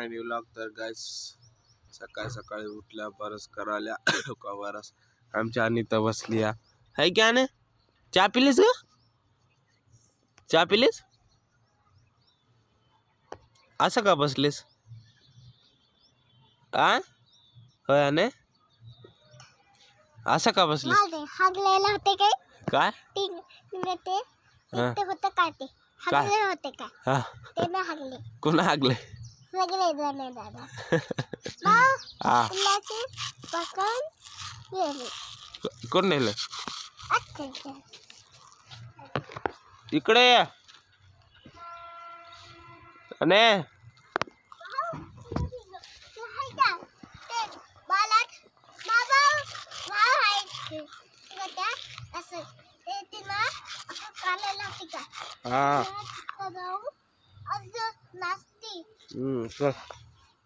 माय new vlog. तर guys सकाळी सकाळी उठल्या बरस कराल्या बरस आमच्या अनिता बसली आहे क्या ने चहा पिलीस ग चहा पिलीस असं का बसलीस होय ने असं का बसलीस हागलेला होते काय ते होतं काय ते हागले होते काय ते ना हागले कोण हागले हागले दादा कोण नेलं इकडे या अने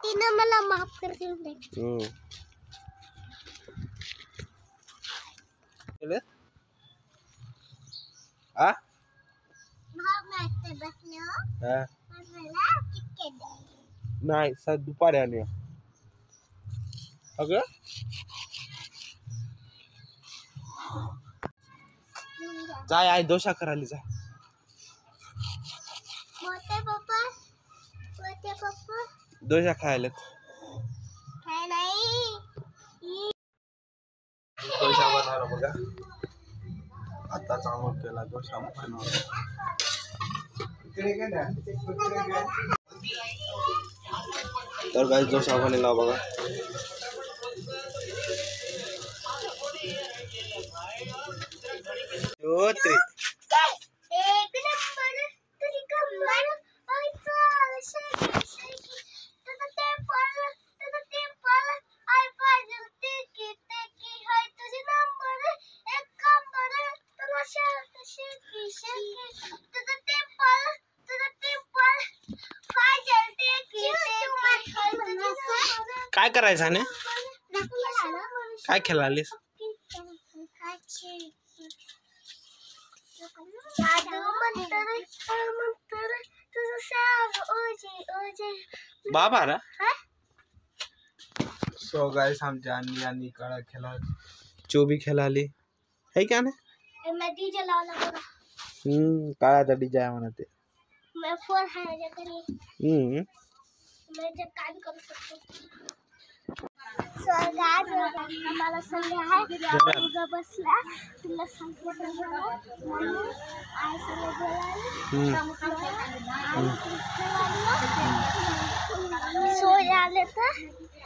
तिनं मला माफ करते नाही सर दुपारी आणि अगं जाय आई दोषा करायला जा मोठे पप्पा दोषा खायला काय नाही दोषा बनवला बघा आता चांगला केला दोषा बनवला तर गाइस दोषा बनवला बघा काय करायचं ने काय खेळालीस बाबा सो गाइस हम जानी यानी काळा खेळा चोबी खेळाली है क्या ने मैं डीजे लावला काळा डीजे आहे म्हणते मैं फोन है करी मैं जब काम करू शकतो आम्हाला संध्या आहे उगा बसला तुला सांगितलं सोरे आले तर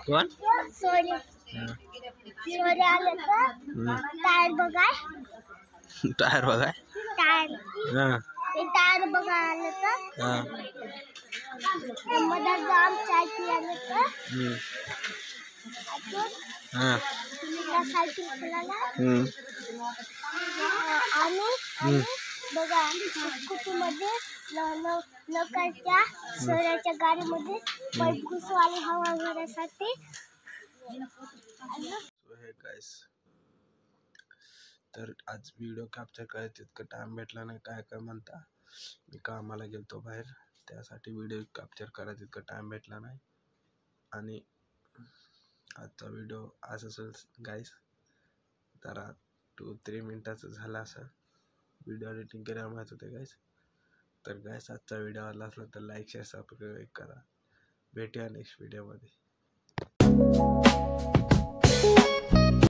कोण सोरे आले तर टायर बघाय टायर बघा आले तर मधात जाम चाय पियाले तर सायकल खेळायला आणि बघा स्कूटीमध्ये लोकांच्या सोऱ्याच्या गाडीमध्ये पाईप घुसवाली हवा भरण्यासाठी तर आज व्हिडिओ कॅप्चर करायचं इतकं टाइम भेटला नाही काय म्हणता मी कामाला गेलतो बाहेर त्यासाठी व्हिडिओ कॅप्चर करायचं इतकं टाइम भेटला नाही आणि आजचा व्हिडिओ असं असेल गाईस जरा 2-3 मिनिटाचं झाला असं व्हिडिओ एडिटिंग करायला माहीत होते गाईस. तर गाईस आजचा व्हिडिओ आला असला तर लाईक शेअर सबस्क्राईब करा. भेटूया नेक्स्ट व्हिडिओमध्ये.